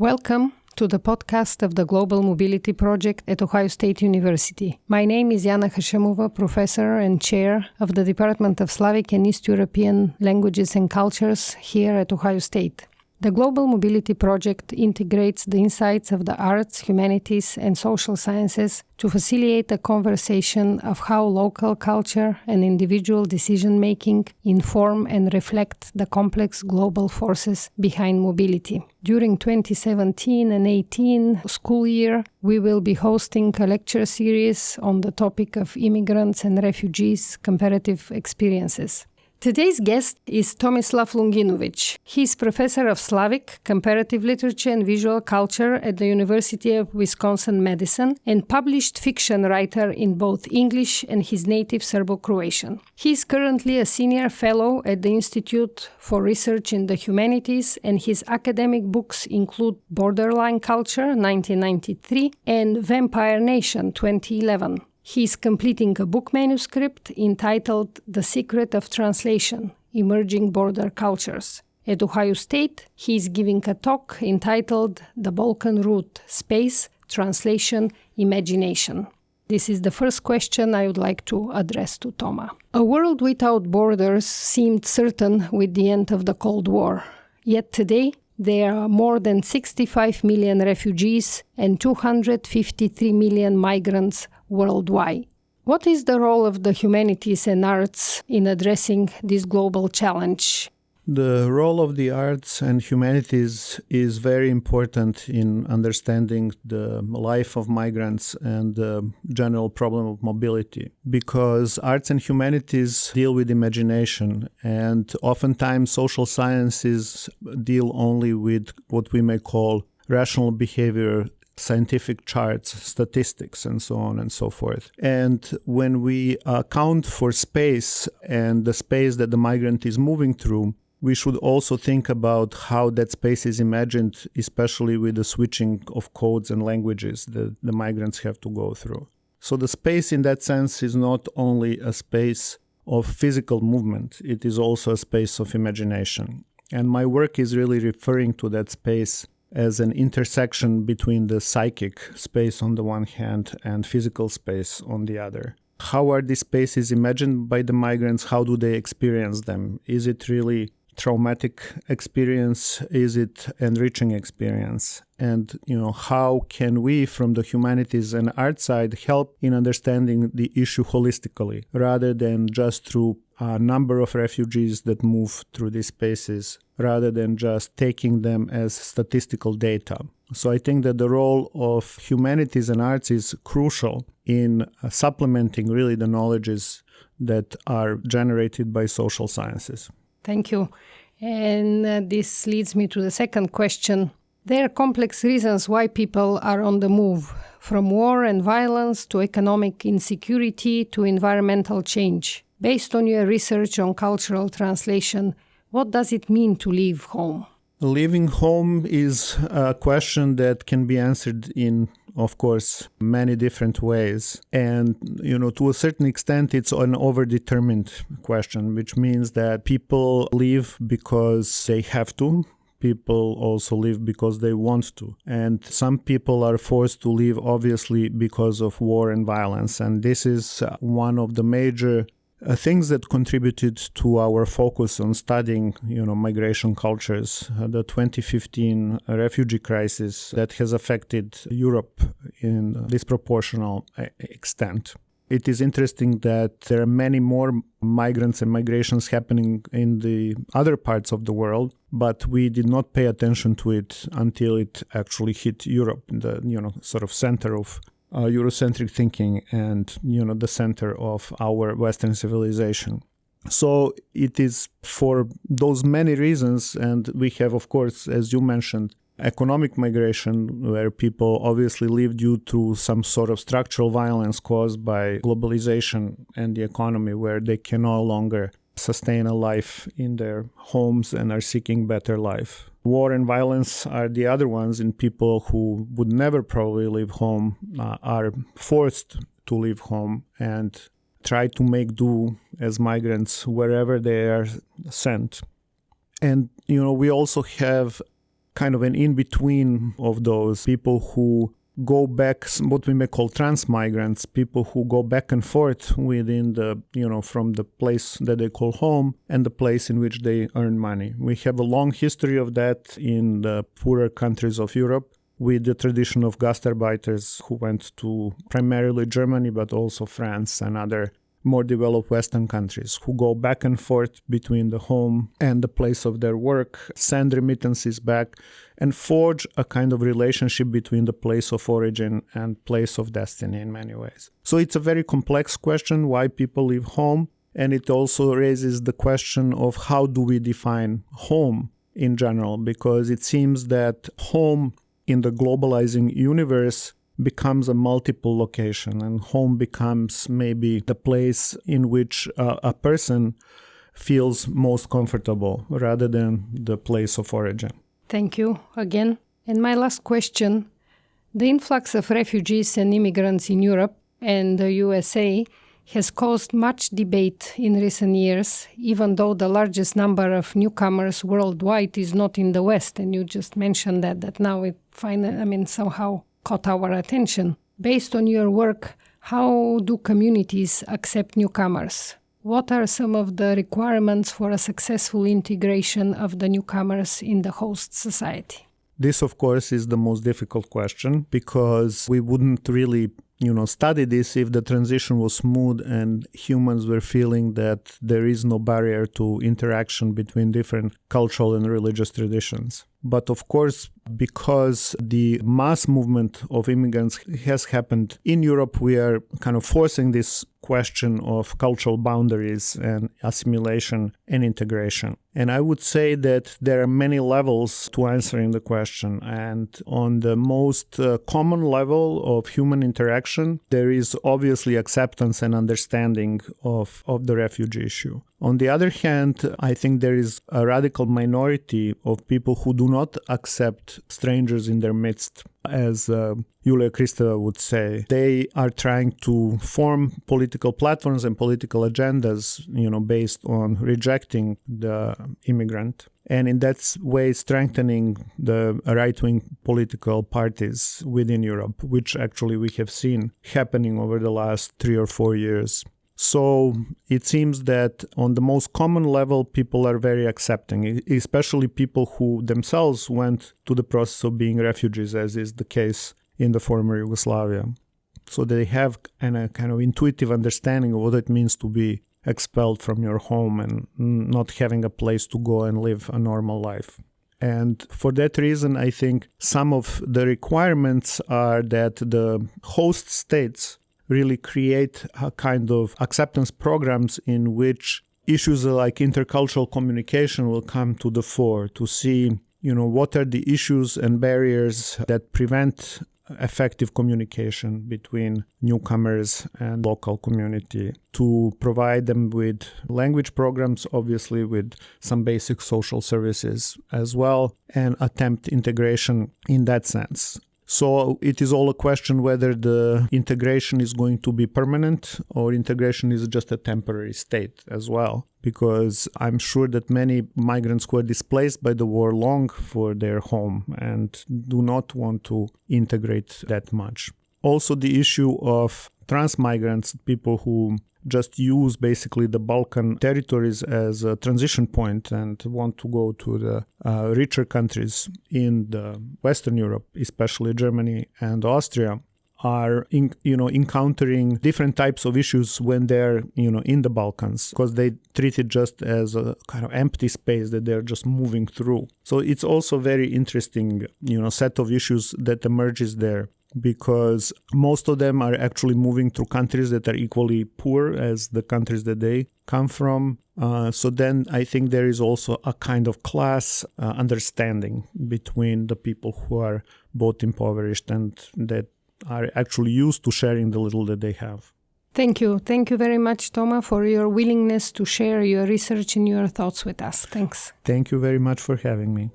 Welcome to the podcast of the Global Mobility Project at Ohio State University. My name is Yana Hashamova, professor and chair of the Department of Slavic and East European Languages and Cultures here at Ohio State. The Global Mobility Project integrates the insights of the arts, humanities, and social sciences to facilitate a conversation of how local culture and individual decision-making inform and reflect the complex global forces behind mobility. During 2017 and 18 school year, we will be hosting a lecture series on the topic of immigrants and refugees' comparative experiences. Today's guest is Tomislav Longinovic. He is professor of Slavic, comparative literature and visual culture at the University of Wisconsin-Madison and published fiction writer in both English and his native Serbo-Croatian. He is currently a senior fellow at the Institute for Research in the Humanities, and his academic books include Borderline Culture, 1993, and Vampire Nation, 2011. He is completing a book manuscript entitled The Secret of Translation, Emerging Border Cultures. At Ohio State, he is giving a talk entitled The Balkan Route, Space, Translation, Imagination. This is the first question I would like to address to Toma. A world without borders seemed certain with the end of the Cold War. Yet today, there are more than 65 million refugees and 253 million migrants worldwide. What is the role of the humanities and arts in addressing this global challenge? The role of the arts and humanities is very important in understanding the life of migrants and the general problem of mobility, because arts and humanities deal with imagination, and oftentimes social sciences deal only with what we may call rational behavior, scientific charts, statistics, and so on and so forth. And when we account for space and the space that the migrant is moving through, we should also think about how that space is imagined, especially with the switching of codes and languages that the migrants have to go through. So the space in that sense is not only a space of physical movement, it is also a space of imagination. And my work is really referring to that space as an intersection between the psychic space on the one hand and physical space on the other. How are these spaces imagined by the migrants? How do they experience them? Is it really traumatic experience? Is it enriching experience? And, how can we from the humanities and art side help in understanding the issue holistically rather than just through a number of refugees that move through these spaces, rather than just taking them as statistical data. So I think that the role of humanities and arts is crucial in supplementing really the knowledges that are generated by social sciences. Thank you. And this leads me to the second question. There are complex reasons why people are on the move, from war and violence to economic insecurity to environmental change. Based on your research on cultural translation, what does it mean to leave home? Leaving home is a question that can be answered in, of course, many different ways. And, to a certain extent, it's an overdetermined question, which means that people leave because they have to. People also leave because they want to. And some people are forced to leave, obviously, because of war and violence. And this is one of the major things that contributed to our focus on studying, migration cultures. The 2015 refugee crisis that has affected Europe in disproportional extent. It is interesting that there are many more migrants and migrations happening in the other parts of the world, but we did not pay attention to it until it actually hit Europe, the sort of center of Eurocentric thinking and, the center of our Western civilization. So it is for those many reasons, and we have, of course, as you mentioned, economic migration, where people obviously live due to some sort of structural violence caused by globalization and the economy, where they can no longer sustain a life in their homes and are seeking better life. War and violence are the other ones, and people who would never probably leave home are forced to leave home and try to make do as migrants wherever they are sent. And, we also have kind of an in-between of those people who go back, what we may call trans-migrants, people who go back and forth within from the place that they call home and the place in which they earn money. We have a long history of that in the poorer countries of Europe, with the tradition of gastarbeiters who went to primarily Germany, but also France and other more developed Western countries, who go back and forth between the home and the place of their work, send remittances back, and forge a kind of relationship between the place of origin and place of destiny in many ways. So it's a very complex question, why people leave home, and it also raises the question of how do we define home in general, because it seems that home in the globalizing universe becomes a multiple location, and home becomes maybe the place in which a person feels most comfortable rather than the place of origin. Thank you again. And my last question, the influx of refugees and immigrants in Europe and the USA has caused much debate in recent years, even though the largest number of newcomers worldwide is not in the West. And you just mentioned that now it somehow caught our attention. Based on your work, how do communities accept newcomers? What are some of the requirements for a successful integration of the newcomers in the host society? This, of course, is the most difficult question, because we wouldn't really study this if the transition was smooth and humans were feeling that there is no barrier to interaction between different cultural and religious traditions. But of course, because the mass movement of immigrants has happened in Europe, we are kind of forcing this question of cultural boundaries and assimilation and integration. And I would say that there are many levels to answering the question. And on the most common level of human interaction, there is obviously acceptance and understanding of the refugee issue. On the other hand, I think there is a radical minority of people who do not accept strangers in their midst. As Julia Kristeva would say, they are trying to form political platforms and political agendas, based on rejecting the immigrant. And in that way, strengthening the right-wing political parties within Europe, which actually we have seen happening over the last 3 or 4 years. So it seems that on the most common level, people are very accepting, especially people who themselves went to the process of being refugees, as is the case in the former Yugoslavia. So they have a kind of intuitive understanding of what it means to be expelled from your home and not having a place to go and live a normal life. And for that reason, I think some of the requirements are that the host states really create a kind of acceptance programs in which issues like intercultural communication will come to the fore, to see, what are the issues and barriers that prevent effective communication between newcomers and local community, to provide them with language programs, obviously with some basic social services as well, and attempt integration in that sense. So it is all a question whether the integration is going to be permanent or integration is just a temporary state as well. Because I'm sure that many migrants who are displaced by the war long for their home and do not want to integrate that much. Also the issue of trans migrants, people who just use basically the Balkan territories as a transition point and want to go to the richer countries in the Western Europe, especially Germany and Austria, are encountering different types of issues when they're in the Balkans, because they treat it just as a kind of empty space that they're just moving through. So it's also very interesting set of issues that emerges there, because most of them are actually moving through countries that are equally poor as the countries that they come from. So then I think there is also a kind of class understanding between the people who are both impoverished and that are actually used to sharing the little that they have. Thank you. Thank you very much, Toma, for your willingness to share your research and your thoughts with us. Thanks. Thank you very much for having me.